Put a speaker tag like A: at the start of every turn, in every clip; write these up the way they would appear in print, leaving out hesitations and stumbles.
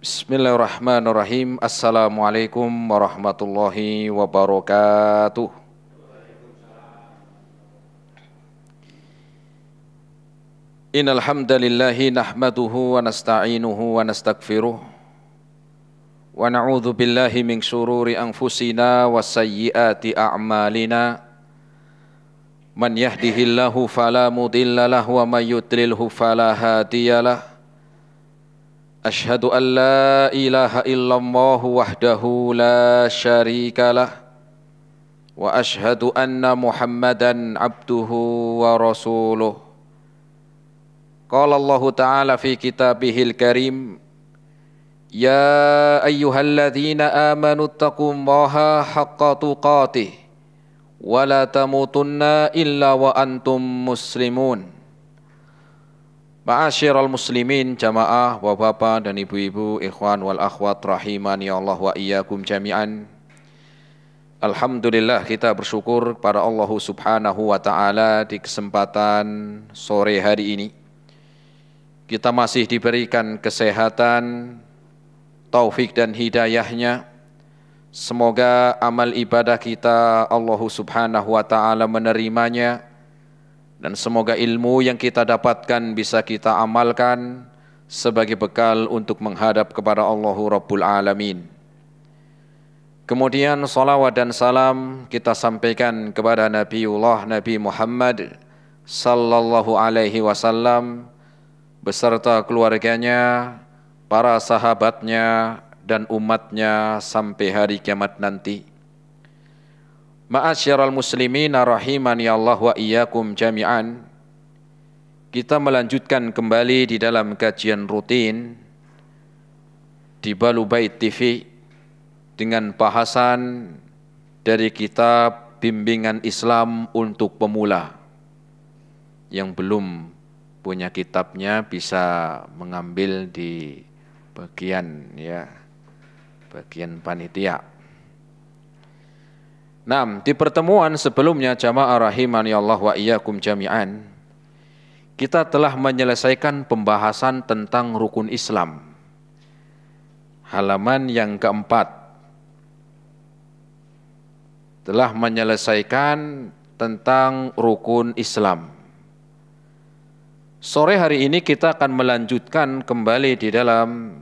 A: Bismillahirrahmanirrahim. Assalamualaikum warahmatullahi wabarakatuh. Innal hamdalillahi nahmaduhu wa nasta'inuhu wa nastaghfiruh wa na'udzu billahi min syururi anfusina wa sayyiati a'malina. Man yahdihillahu fala mudhillalah wa may yudlilhu fala hadiyalah. Ashhadu an la ilaha illallah wahdahu la syarikalah wa ashhadu anna Muhammadan abduhu wa rasuluh. Qala Allah Ta'ala fi kitabihil karim, ya ayyuhalladzina amanu taqullaha haqqa tuqatih wa la tamutunna illa wa antum muslimun. Ma'asyiral muslimin, jamaah, bapak-bapak dan ibu-ibu, ikhwan wal akhwat rahimani Allah wa iyyakum jami'an. Alhamdulillah, kita bersyukur kepada Allah Subhanahu wa taala di kesempatan sore hari ini. Kita masih diberikan kesehatan, taufik dan hidayahnya. Semoga amal ibadah kita Allah Subhanahu wa taala menerimanya. Dan semoga ilmu yang kita dapatkan bisa kita amalkan sebagai bekal untuk menghadap kepada Allahu Rabbul Alamin. Kemudian salawat dan salam kita sampaikan kepada Nabi Muhammad sallallahu alaihi wasallam beserta keluarganya, para sahabatnya dan umatnya sampai hari kiamat nanti. Ma'asyiral muslimin rahimani Allah wa iyyakum jami'an. Kita melanjutkan kembali di dalam kajian rutin di Balu Bait TV dengan bahasan dari kitab Bimbingan Islam untuk Pemula. Yang belum punya kitabnya bisa mengambil di bagian panitia. Nah, di pertemuan sebelumnya jamaah rahimani Allah wa iyyakum jami'an, kita telah menyelesaikan pembahasan tentang rukun Islam. Halaman yang keempat telah menyelesaikan tentang rukun Islam. Sore hari ini kita akan melanjutkan kembali di dalam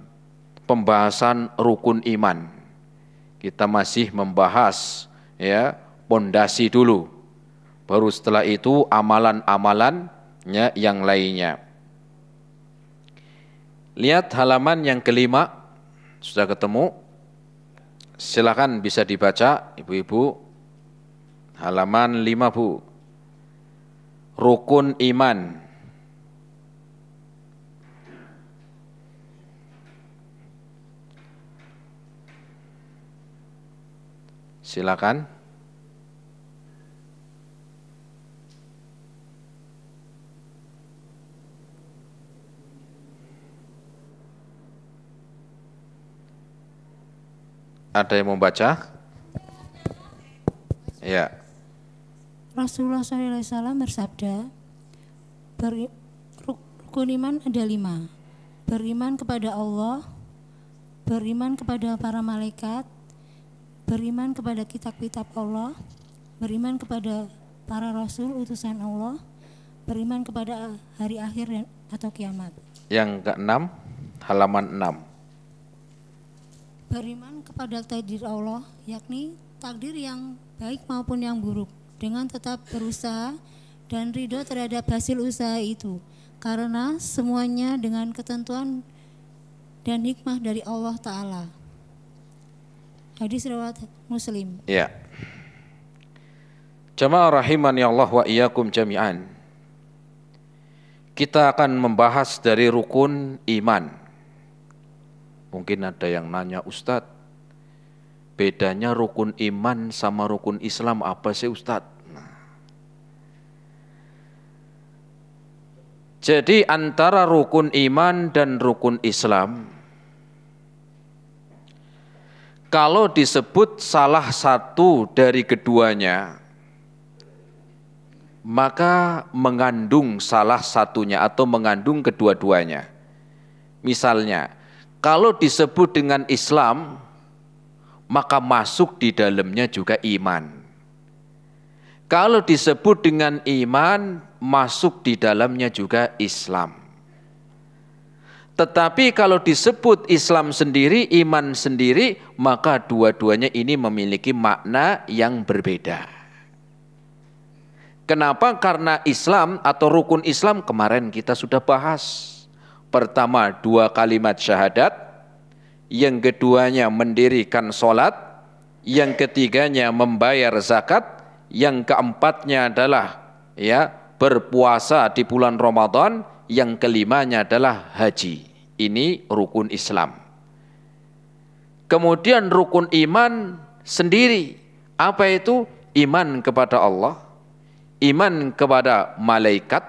A: pembahasan rukun iman. Kita masih membahas pondasi dulu, baru setelah itu amalan-amalannya yang lainnya. Lihat halaman yang kelima, sudah ketemu? Silakan bisa dibaca ibu-ibu. Halaman 5 Bu. Rukun iman. Silakan. Ada yang membaca? Ya.
B: Rasulullah SAW bersabda, rukun iman ada 5. Beriman kepada Allah, beriman kepada para malaikat, beriman kepada kitab-kitab Allah, beriman kepada para rasul utusan Allah, beriman kepada hari akhir atau kiamat.
A: Yang ke-6, halaman 6.
B: Beriman kepada takdir Allah, yakni takdir yang baik maupun yang buruk, dengan tetap berusaha dan ridho terhadap hasil usaha itu, karena semuanya dengan ketentuan dan hikmah dari Allah Ta'ala. Hadis riwayat Muslim.
A: Ya. Jamaah rahimani Allah wa iyyakum jami'an. Kita akan membahas dari rukun iman. Mungkin ada yang nanya, Ustadz, bedanya rukun iman sama rukun Islam apa sih Ustadz? Jadi antara rukun iman dan rukun Islam, kalau disebut salah satu dari keduanya, maka mengandung salah satunya atau mengandung kedua-duanya. Misalnya, Kalau disebut dengan Islam, maka masuk di dalamnya juga iman. Kalau disebut dengan iman, masuk di dalamnya juga Islam. Tetapi kalau disebut Islam sendiri, iman sendiri, maka dua-duanya ini memiliki makna yang berbeda. Kenapa? Karena Islam atau rukun Islam kemarin kita sudah bahas. Pertama 2 kalimat syahadat, yang keduanya mendirikan sholat, yang ketiganya membayar zakat, yang keempatnya adalah berpuasa di bulan Ramadan, yang kelimanya adalah haji. Ini rukun Islam. Kemudian rukun iman sendiri, apa itu? Iman kepada Allah, iman kepada malaikat,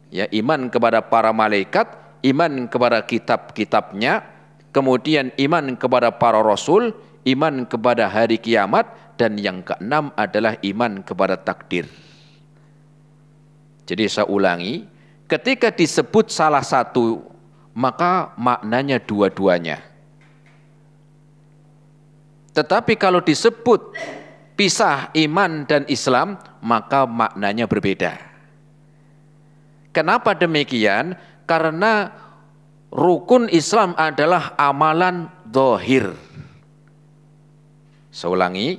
A: iman kepada para malaikat, iman kepada kitab-kitabnya, kemudian iman kepada para rasul, iman kepada hari kiamat, dan yang keenam adalah iman kepada takdir. Jadi saya ulangi, ketika disebut salah satu, maka maknanya dua-duanya. Tetapi kalau disebut pisah iman dan Islam, maka maknanya berbeda. Kenapa demikian? Karena rukun Islam adalah amalan zahir. Saya ulangi,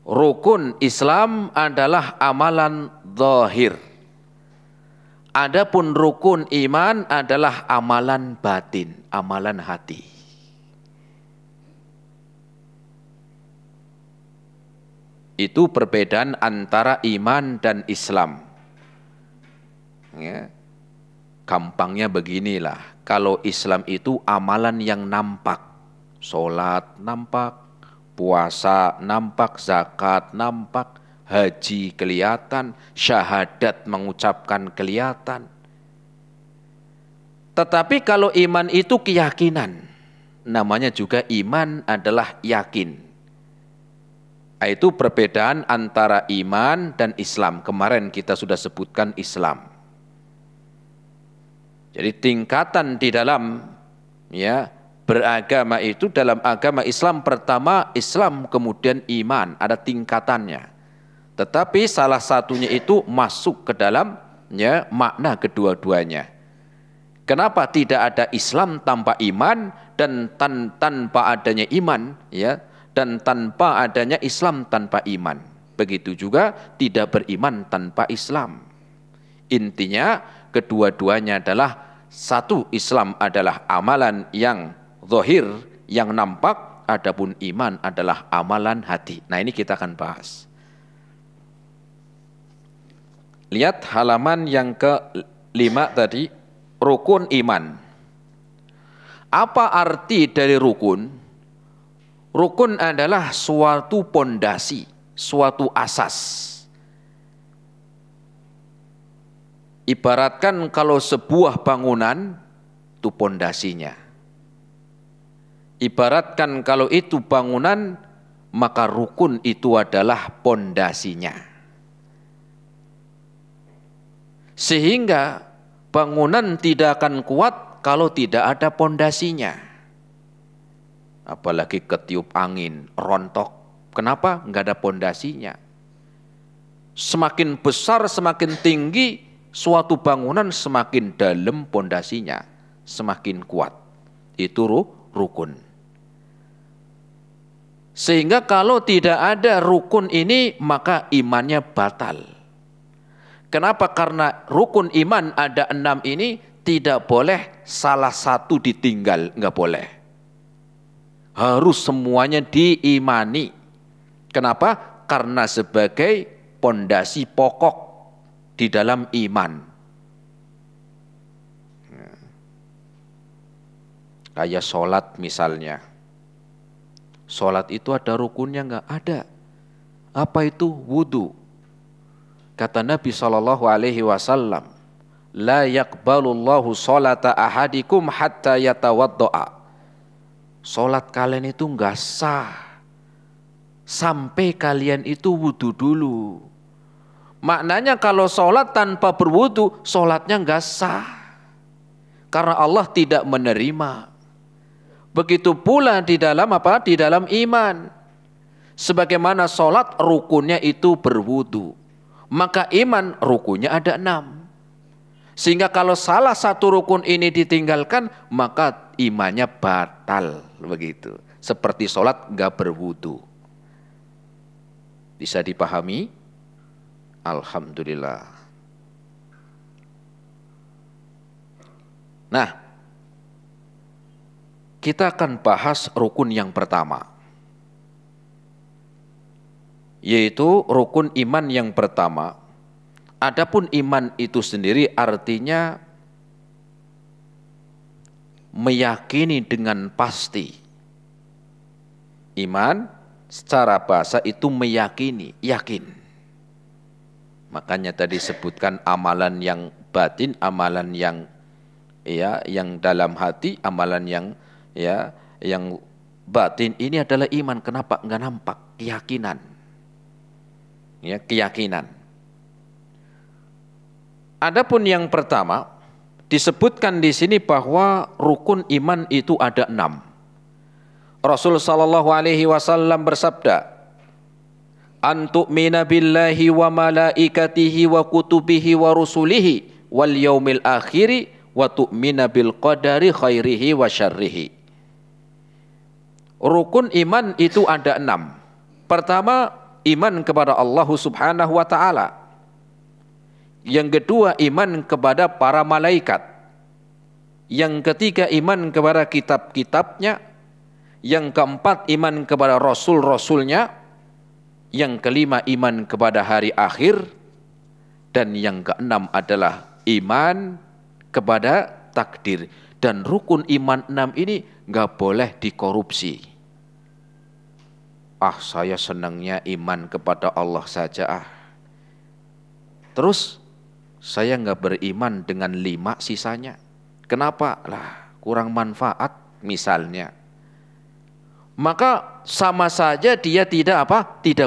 A: rukun Islam adalah amalan zahir. Adapun rukun iman adalah amalan batin, amalan hati. Itu perbedaan antara iman dan Islam. Gampangnya beginilah, kalau Islam itu amalan yang nampak, sholat nampak, puasa nampak, zakat nampak, haji kelihatan, syahadat mengucapkan kelihatan. Tetapi kalau iman itu keyakinan, namanya juga iman adalah yakin. Itu perbedaan antara iman dan Islam. Kemarin kita sudah sebutkan Islam. Jadi tingkatan di dalam beragama itu, dalam agama Islam pertama Islam, kemudian iman, ada tingkatannya. Tetapi salah satunya itu masuk ke dalam makna kedua-duanya. Kenapa tidak ada Islam tanpa iman, dan tanpa adanya iman dan tanpa adanya Islam tanpa iman. Begitu juga tidak beriman tanpa Islam. Intinya kedua-duanya adalah satu, Islam adalah amalan yang zahir, yang nampak, adapun iman adalah amalan hati. Nah, ini kita akan bahas. Lihat halaman yang ke-5 tadi, rukun iman. Apa arti dari rukun? Rukun adalah suatu pondasi, suatu asas. Ibaratkan kalau sebuah bangunan, itu pondasinya. Ibaratkan kalau itu bangunan, maka rukun itu adalah pondasinya. Sehingga bangunan tidak akan kuat kalau tidak ada pondasinya. Apalagi ketiup angin, rontok. Kenapa? Enggak ada pondasinya. Semakin besar, semakin tinggi suatu bangunan, semakin dalam pondasinya, semakin kuat. Itu rukun. Sehingga kalau tidak ada rukun ini, maka imannya batal. Kenapa? Karena rukun iman ada 6 ini, tidak boleh salah satu ditinggal, enggak boleh. Harus semuanya diimani. Kenapa? Karena sebagai pondasi pokok di dalam iman. Kayak sholat misalnya. Sholat itu ada rukunnya enggak? Ada. Apa itu? Wudu. Kata Nabi SAW, la yaqbalullahu sholata ahadikum hatta yatawaddo'a. Sholat kalian itu enggak sah sampai kalian itu wudu dulu. Maknanya kalau sholat tanpa berwudu, sholatnya enggak sah. Karena Allah tidak menerima. Begitu pula di dalam apa? Di dalam iman. Sebagaimana sholat rukunnya itu berwudu, maka iman rukunnya ada 6. Sehingga kalau salah satu rukun ini ditinggalkan, maka imannya batal, begitu. Seperti sholat nggak berwudu. Bisa dipahami? Alhamdulillah. Nah, kita akan bahas rukun yang pertama, yaitu rukun iman yang pertama. Adapun iman itu sendiri artinya meyakini dengan pasti. Iman secara bahasa itu meyakini, yakin. Makanya tadi sebutkan amalan yang batin, amalan yang yang dalam hati, amalan yang batin ini adalah iman. Kenapa enggak nampak? Keyakinan. Ya, keyakinan. Adapun yang pertama disebutkan di sini bahwa rukun iman itu ada 6. Rasul sallallahu alaihi wasallam bersabda, "Antu'mina billahi wa malaikatihi wa kutubihi wa rusulihi wal yaumil akhiri wa tu'mina bil qadari khairihi wa syarrihi." Rukun iman itu ada 6. Pertama, iman kepada Allah Subhanahu wa taala. Yang kedua, iman kepada para malaikat. Yang ketiga, iman kepada kitab-kitabnya. Yang keempat, iman kepada rasul-rasulnya. Yang kelima, iman kepada hari akhir. Dan yang keenam adalah iman kepada takdir. Dan rukun iman 6 ini nggak boleh dikorupsi. Saya senangnya iman kepada Allah saja. Terus saya nggak beriman dengan 5 sisanya. Kenapa? Kurang manfaat misalnya. Maka sama saja dia tidak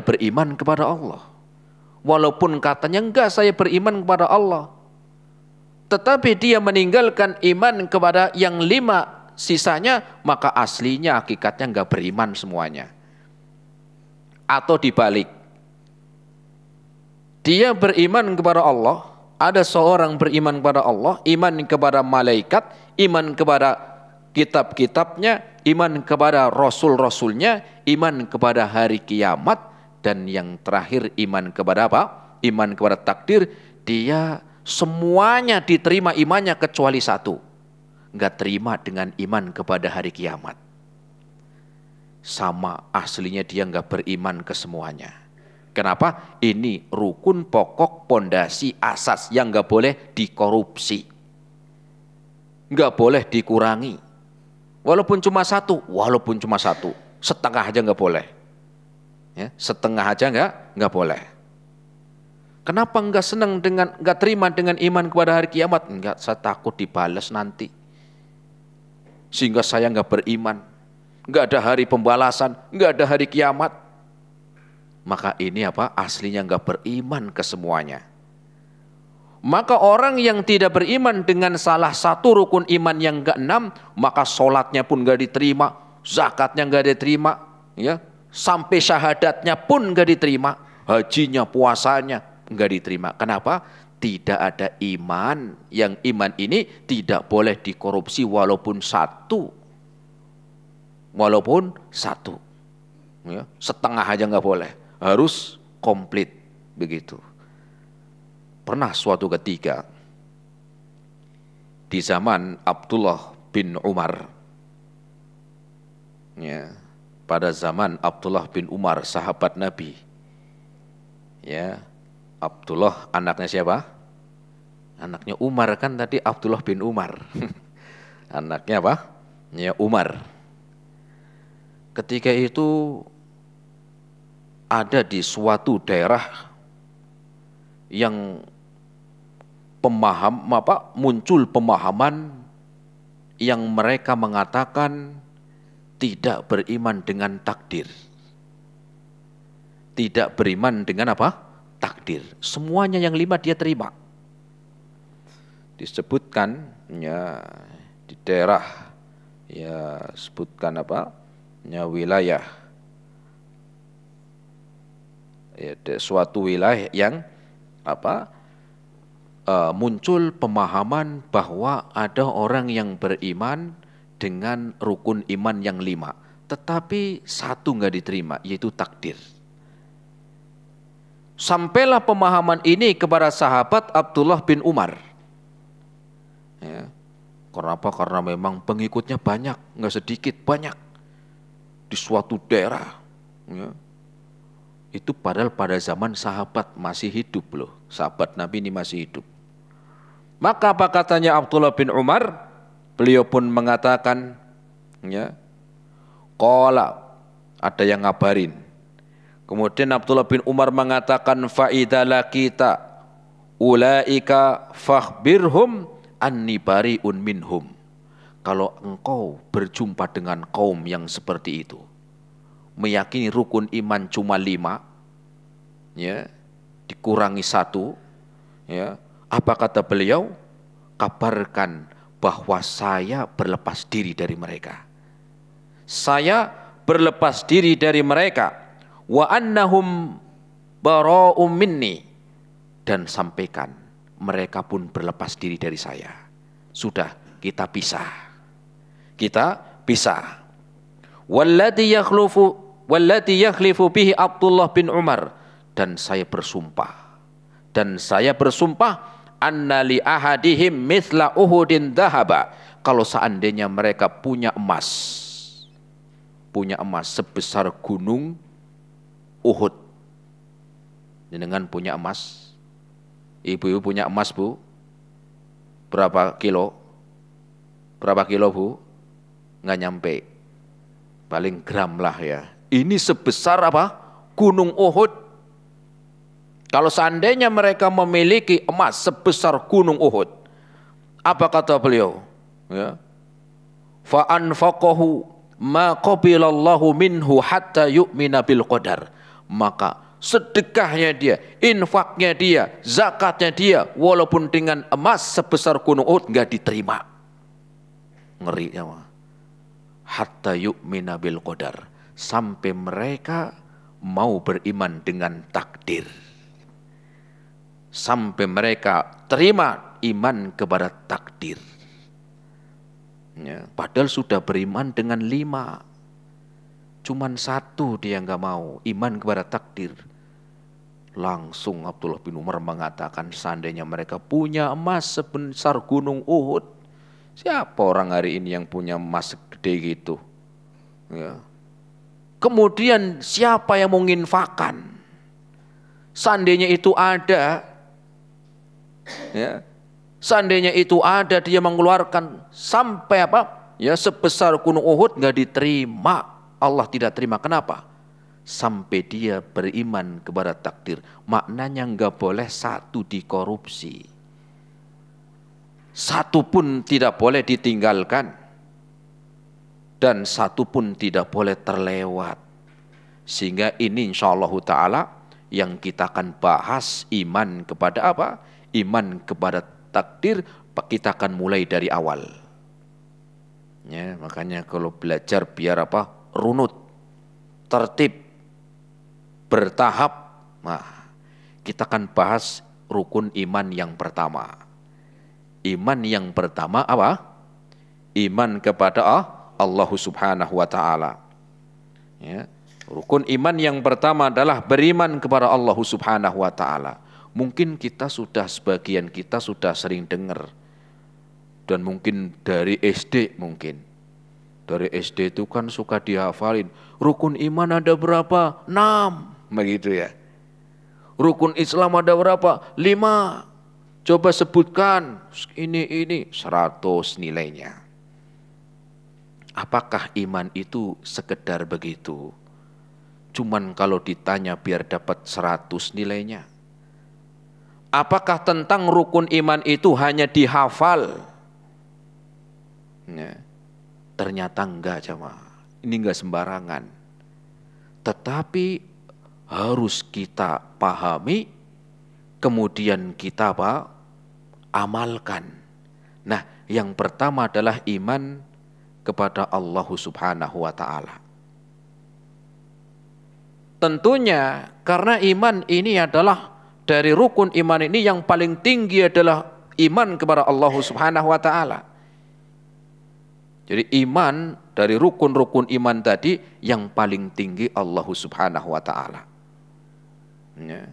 A: beriman kepada Allah. Walaupun katanya enggak, saya beriman kepada Allah. Tetapi dia meninggalkan iman kepada yang 5 sisanya, maka aslinya hakikatnya enggak beriman semuanya. Atau dibalik. Dia beriman kepada Allah. Ada seorang beriman kepada Allah, iman kepada malaikat, iman kepada kitab-kitabnya, iman kepada rasul-rasulnya, iman kepada hari kiamat, dan yang terakhir iman kepada apa? Iman kepada takdir. Dia semuanya diterima imannya kecuali 1. Enggak terima dengan iman kepada hari kiamat. Sama aslinya dia enggak beriman ke semuanya. Kenapa? Ini rukun pokok, pondasi, asas yang nggak boleh dikorupsi, nggak boleh dikurangi. Walaupun cuma 1, setengah aja nggak boleh. Ya, setengah aja nggak boleh. Kenapa nggak terima dengan iman kepada hari kiamat? Enggak, saya takut dibalas nanti, sehingga saya nggak beriman. Nggak ada hari pembalasan, nggak ada hari kiamat. Maka ini aslinya nggak beriman ke semuanya. Maka orang yang tidak beriman dengan salah satu rukun iman yang ke-6, maka sholatnya pun nggak diterima, zakatnya nggak diterima, ya, sampai syahadatnya pun nggak diterima, hajinya, puasanya nggak diterima. Kenapa? Tidak ada iman. Yang iman ini tidak boleh dikorupsi walaupun satu, ya, setengah aja nggak boleh. Harus komplit begitu. Pernah suatu ketika di zaman Abdullah bin Umar, ya, pada zaman Abdullah bin Umar sahabat Nabi, ya, Abdullah anaknya siapa? Anaknya Umar kan tadi, Abdullah bin Umar. Anaknya apa? Ya, Umar. Ketika itu ada di suatu daerah yang muncul pemahaman yang mereka mengatakan tidak beriman dengan takdir. Tidak beriman dengan takdir. Semuanya yang 5 dia terima. Disebutkan ya di daerah ya sebutkan apa? Ya, wilayah. Ya, suatu wilayah yang apa? Muncul pemahaman bahwa ada orang yang beriman dengan rukun iman yang 5, tetapi satu nggak diterima, yaitu takdir. Sampailah pemahaman ini kepada sahabat Abdullah bin Umar. Ya. Kenapa? Karena memang pengikutnya banyak, nggak sedikit, banyak di suatu daerah. Ya. Itu padahal pada zaman sahabat masih hidup loh, sahabat Nabi ini masih hidup. Maka apa katanya Abdullah bin Umar? Beliau pun mengatakan, ya, qala, ada yang ngabarin. Kemudian Abdullah bin Umar mengatakan, fa'idha lakita ulaika fakhbirhum anni bari'un minhum. Kalau engkau berjumpa dengan kaum yang seperti itu, meyakini rukun iman cuma 5, ya, dikurangi 1, ya, apa kata beliau? Kabarkan bahwa saya berlepas diri dari mereka. Saya berlepas diri dari mereka. Wa annahum bara'um minni. Dan sampaikan mereka pun berlepas diri dari saya. Sudah, kita pisah. Kita pisah. Wallati yakhlifu bihi Abdullah bin Umar. Dan saya bersumpah. Anna li ahadihim mithla Uhudin dhahaba. Kalau seandainya mereka punya emas sebesar gunung Uhud. Jenengan punya emas? Ibu-ibu punya emas, Bu? Berapa kilo? Bu? Nggak nyampe. Paling gram lah ya. Ini sebesar apa? Gunung Uhud. Kalau seandainya mereka memiliki emas sebesar gunung Uhud, apa kata beliau? Ya. Fa anfaqahu ma qabilallahu minhu hatta yu'mina bil qadar. Maka sedekahnya dia, infaknya dia, zakatnya dia, walaupun dengan emas sebesar gunung Uhud nggak diterima. Ngeri ya, hatta yu'mina bil qadar, sampai mereka mau beriman dengan takdir. Sampai mereka terima iman kepada takdir. Ya, padahal sudah beriman dengan 5. Cuman 1 dia nggak mau, iman kepada takdir. Langsung Abdullah bin Umar mengatakan, seandainya mereka punya emas sebesar gunung Uhud, siapa orang hari ini yang punya emas segede gitu? Ya. Kemudian siapa yang menginfakkan? Seandainya itu ada, ya, seandainya itu ada, dia mengeluarkan sampai apa? Ya, sebesar gunung Uhud nggak diterima. Allah tidak terima. Kenapa? Sampai dia beriman kepada takdir. Maknanya nggak boleh 1 dikorupsi. 1 pun tidak boleh ditinggalkan. Dan 1 pun tidak boleh terlewat. Sehingga ini insyaallah ta'ala yang kita akan bahas, iman kepada apa? Iman kepada takdir, kita akan mulai dari awal. Ya, makanya kalau belajar biar apa? Runut, tertib, bertahap. Nah, kita akan bahas rukun iman yang pertama. Iman yang pertama apa? Iman kepada Allah Subhanahu wa ta'ala. Ya, rukun iman yang pertama adalah beriman kepada Allah Subhanahu wa ta'ala. Mungkin sebagian kita sudah sering dengar. Dan mungkin dari SD mungkin. Dari SD itu kan suka dihafalin. Rukun iman ada berapa? 6. Begitu ya. Rukun Islam ada berapa? 5. Coba sebutkan. Ini 100 nilainya. Apakah iman itu sekedar begitu? Cuman kalau ditanya biar dapat 100 nilainya. Apakah tentang rukun iman itu hanya dihafal? Ya, ternyata enggak, jemaah. Ini enggak sembarangan. Tetapi harus kita pahami, kemudian kita amalkan. Nah, yang pertama adalah iman kepada Allah Subhanahu wa ta'ala. Tentunya karena iman ini adalah dari rukun iman ini yang paling tinggi adalah iman kepada Allah Subhanahu wa ta'ala. Jadi iman dari rukun-rukun iman tadi yang paling tinggi Allah Subhanahu wa ta'ala. Ya.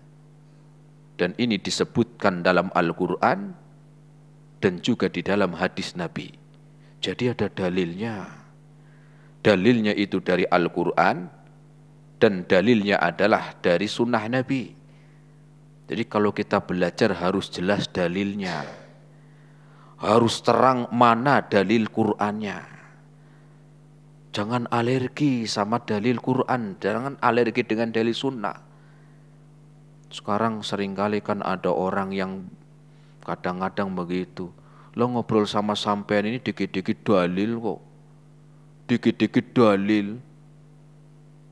A: Dan ini disebutkan dalam Al-Quran dan juga di dalam hadis Nabi. Jadi ada dalilnya. Dalilnya itu dari Al-Quran dan dalilnya adalah dari sunnah Nabi. Jadi kalau kita belajar harus jelas dalilnya. Harus terang mana dalil Qur'annya. Jangan alergi sama dalil Qur'an. Jangan alergi dengan dalil sunnah. Sekarang seringkali kan ada orang yang kadang-kadang begitu. Lo ngobrol sama sampean ini dikit-dikit dalil kok. Dikit-dikit dalil.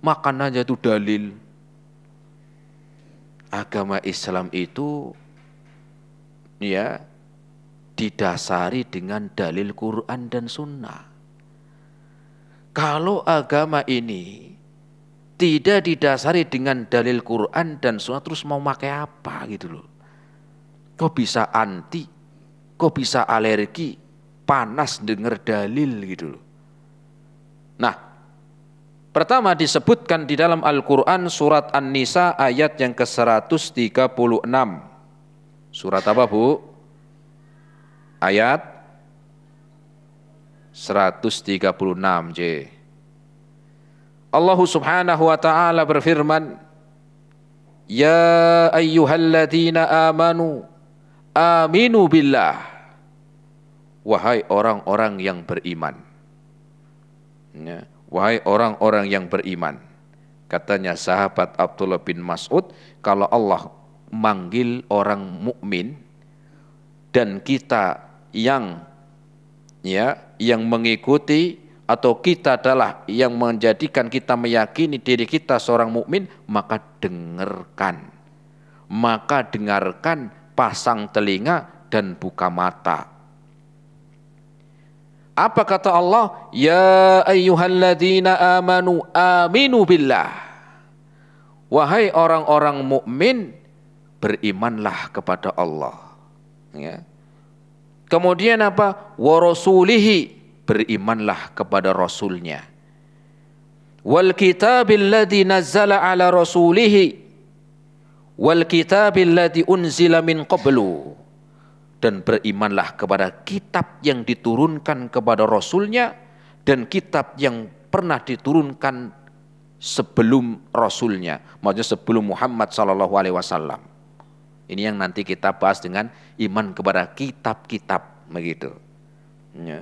A: Makan aja tuh dalil. Agama Islam itu ya didasari dengan dalil Quran dan Sunnah. Kalau agama ini tidak didasari dengan dalil Quran dan Sunnah, terus mau pakai apa gitu loh? Kok bisa anti? Kok bisa alergi? Panas denger dalil gitu loh. Nah, pertama disebutkan di dalam Al-Quran surat An-Nisa ayat yang ke-136. Surat apa Bu? Ayat 136 J. Allah Subhanahu wa ta'ala berfirman, Ya ayyuhalladzina amanu aminu billah. Wahai orang-orang yang beriman. Ya. Wahai orang-orang yang beriman. Katanya sahabat Abdullah bin Mas'ud, kalau Allah manggil orang mukmin dan kita yang mengikuti atau kita adalah yang menjadikan kita meyakini diri kita seorang mukmin, maka dengarkan. Maka dengarkan, pasang telinga dan buka mata. Apa kata Allah? Ya ayyuhalladzina amanu aminu billah. Wahai orang-orang mukmin, berimanlah kepada Allah. Ya. Kemudian apa? Wa rasulihi, berimanlah kepada Rasulnya. Wal kitabil ladzi nazzala ala rasulihi wal kitabil ladzi unzila min qablu. Dan berimanlah kepada kitab yang diturunkan kepada Rasulnya dan kitab yang pernah diturunkan sebelum Rasulnya, maksudnya sebelum Muhammad SAW. Ini yang nanti kita bahas dengan iman kepada kitab-kitab begitu. Ya.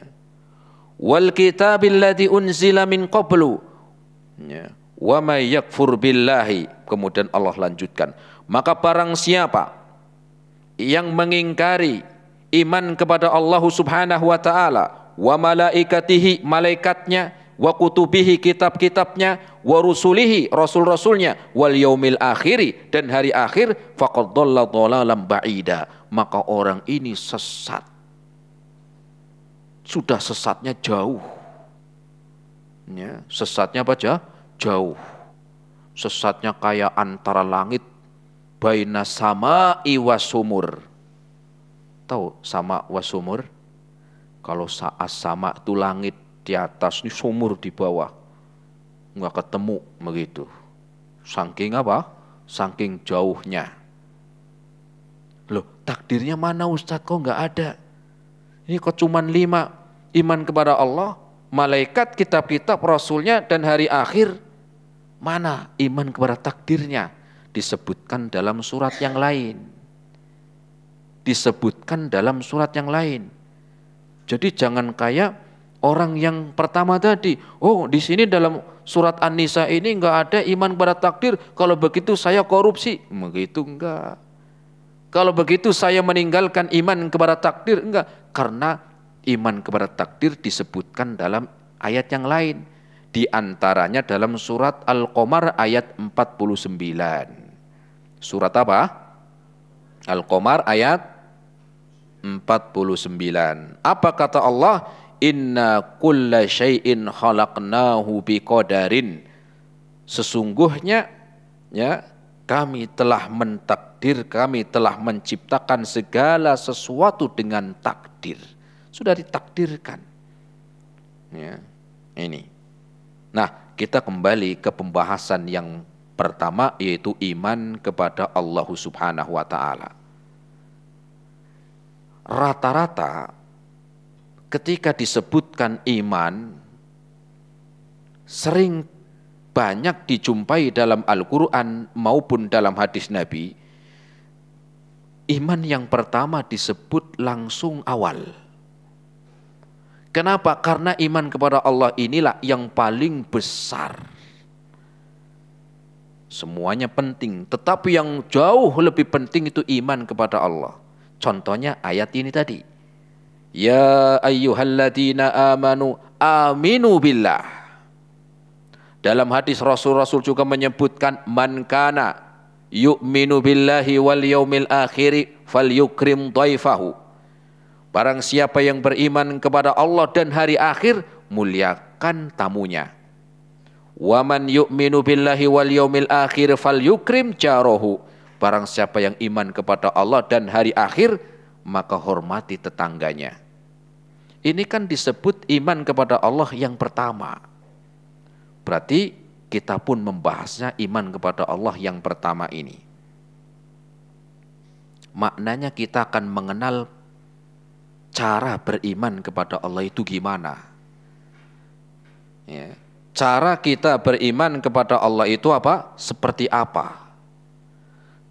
A: Wal kitabil ladzi unzila min qablu. Ya. Wa may yakfur billahi. Kemudian Allah lanjutkan, maka barang siapa yang mengingkari iman kepada Allah Subhanahu wa ta'ala, wa malaikatihi, malaikatnya, wa kutubihi, kitab-kitabnya, wa rusulihi, rasul-rasulnya, wal yaumil akhiri, dan hari akhir, faqad dhalla dhalalan ba'ida, maka orang ini sesat. Sudah sesatnya jauh. Ya, sesatnya apa aja? Jauh. Sesatnya kayak antara langit baina sama'i wasumur. Tahu sama wasumur? Kalau sama itu langit di atas, ini sumur di bawah. Enggak ketemu begitu. Saking apa? Saking jauhnya. Loh, takdirnya mana Ustadz? Kok enggak ada? Ini kok cuman 5. Iman kepada Allah, malaikat, kitab-kitab, rasulnya, dan hari akhir. Mana iman kepada takdirnya? Disebutkan dalam surat yang lain. Disebutkan dalam surat yang lain. Jadi jangan kayak orang yang pertama tadi. Oh, di sini dalam surat An-Nisa ini enggak ada iman kepada takdir. Kalau begitu saya korupsi. Begitu enggak. Kalau begitu saya meninggalkan iman kepada takdir. Enggak. Karena iman kepada takdir disebutkan dalam ayat yang lain. Di antaranya dalam surat Al-Qamar ayat 49. Surat apa? Al-Qamar ayat 49. Apa kata Allah? inna kulla syai'in khalaqnahu biqadarin. Sesungguhnya ya kami telah mentakdir, kami telah menciptakan segala sesuatu dengan takdir. Sudah ditakdirkan. Ya, ini. Nah, kita kembali ke pembahasan yang pertama, yaitu iman kepada Allah Subhanahu wa Ta'ala. Rata-rata ketika disebutkan iman, sering banyak dijumpai dalam Al-Quran maupun dalam hadis Nabi, iman yang pertama disebut langsung awal. Kenapa? Karena iman kepada Allah inilah yang paling besar. Semuanya penting, tetapi yang jauh lebih penting itu iman kepada Allah. Contohnya ayat ini tadi. Ya ayyuhalladzina amanu aminu billah. Dalam hadis Rasul juga menyebutkan man kana yu'minu billahi wal yaumil akhiri falyukrim dhaifahu. Barang siapa yang beriman kepada Allah dan hari akhir, muliakan tamunya. Wa man yu'minu billahi wal yaumil akhir falyukrim jarahu. Barang siapa yang iman kepada Allah dan hari akhir, maka hormati tetangganya. Ini kan disebut iman kepada Allah yang pertama. Berarti kita pun membahasnya iman kepada Allah yang pertama ini. Maknanya kita akan mengenal cara beriman kepada Allah itu gimana. Ya. Cara kita beriman kepada Allah itu apa? Seperti apa?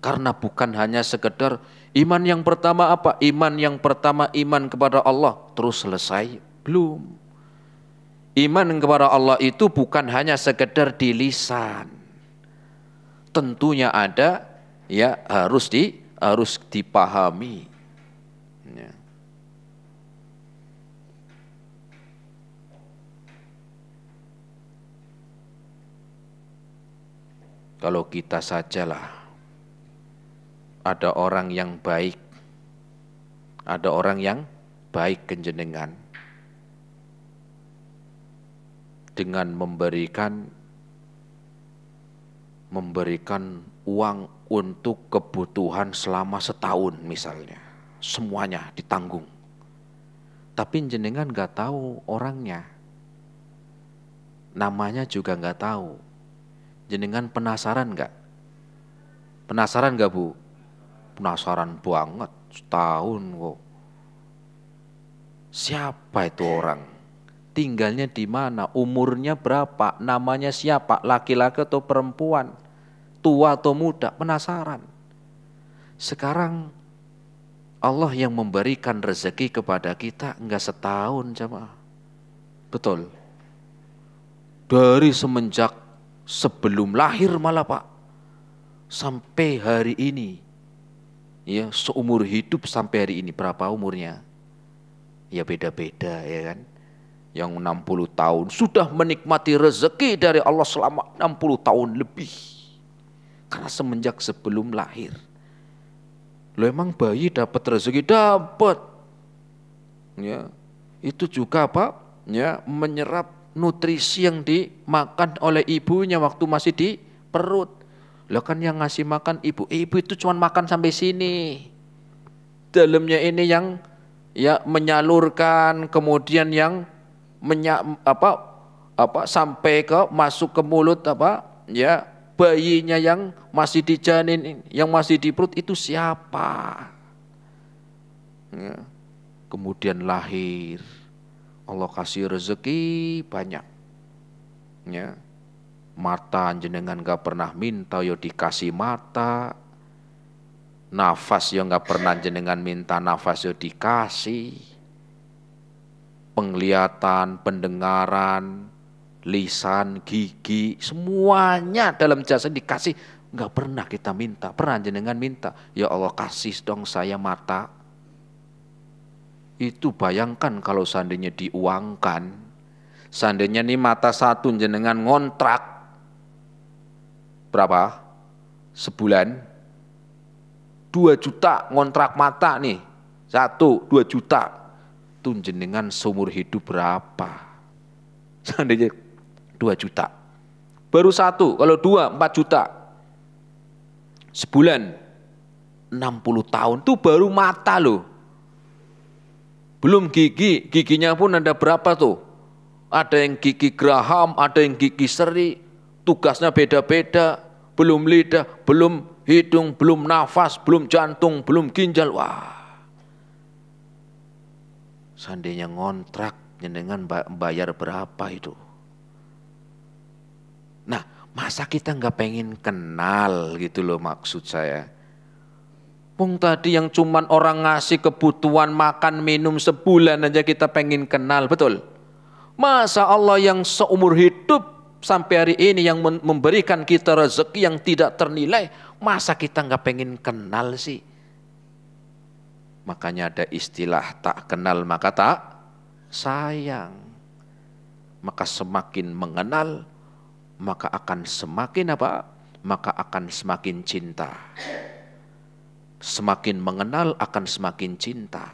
A: Karena bukan hanya sekedar iman yang pertama apa? Iman yang pertama iman kepada Allah terus selesai? Belum. Iman kepada Allah itu bukan hanya sekedar di lisan. Tentunya ada, ya harus dipahami. Ya. Kalau kita sajalah, ada orang yang baik, ada orang yang baik kenjenengan, dengan memberikan uang untuk kebutuhan selama setahun misalnya, semuanya ditanggung. Tapi jenengan nggak tahu orangnya, namanya juga nggak tahu. Jenengan penasaran nggak? Penasaran nggak Bu? Penasaran banget, setahun kok. Siapa itu orang? Tinggalnya di mana, umurnya berapa, namanya siapa, laki-laki atau perempuan, tua atau muda, penasaran. Sekarang Allah yang memberikan rezeki kepada kita enggak setahun jemaah. Betul. Dari semenjak sebelum lahir malah Pak, sampai hari ini, ya seumur hidup sampai hari ini, berapa umurnya? Ya beda-beda ya kan. Yang 60 tahun sudah menikmati rezeki dari Allah selama 60 tahun lebih. Karena semenjak sebelum lahir. Loh emang bayi dapat rezeki? Dapat. Ya, itu juga apa? Ya, menyerap nutrisi yang dimakan oleh ibunya waktu masih di perut. Loh kan yang ngasih makan ibu itu cuma makan sampai sini. Dalamnya ini yang ya menyalurkan, kemudian yang sampai ke masuk ke mulut ya bayinya yang masih di janin, yang masih di perut itu siapa? Ya. Kemudian lahir, Allah kasih rezeki banyak. Ya. Mata jenengan gak pernah minta yo dikasih mata. Nafas yo gak pernah jenengan minta nafas yo dikasih. Penglihatan, pendengaran, lisan, gigi, semuanya dalam jasa dikasih. Enggak pernah kita minta. Pernah jenengan minta, ya Allah kasih dong saya mata. Itu bayangkan kalau seandainya diuangkan, seandainya nih mata satu jenengan ngontrak berapa? Sebulan 2 juta ngontrak mata nih, 1, 2 juta. itu jenengan seumur hidup berapa? Seandainya 2 juta. Baru 1, kalau 2, 4 juta. Sebulan 60 tahun itu baru mata loh. Belum gigi, giginya pun ada berapa tuh? Ada yang gigi geraham, ada yang gigi seri, tugasnya beda-beda, belum lidah, belum hidung, belum nafas, belum jantung, belum ginjal. Wah, seandainya ngontrak, jenengan bayar berapa itu? Nah, masa kita nggak pengen kenal gitu loh maksud saya. Pung tadi yang cuman orang ngasih kebutuhan makan minum sebulan aja kita pengen kenal, betul? Masa Allah yang seumur hidup sampai hari ini yang memberikan kita rezeki yang tidak ternilai, masa kita nggak pengen kenal sih? Makanya ada istilah tak kenal maka tak sayang. Maka semakin mengenal, maka akan semakin apa? Maka akan semakin cinta. Semakin mengenal akan semakin cinta.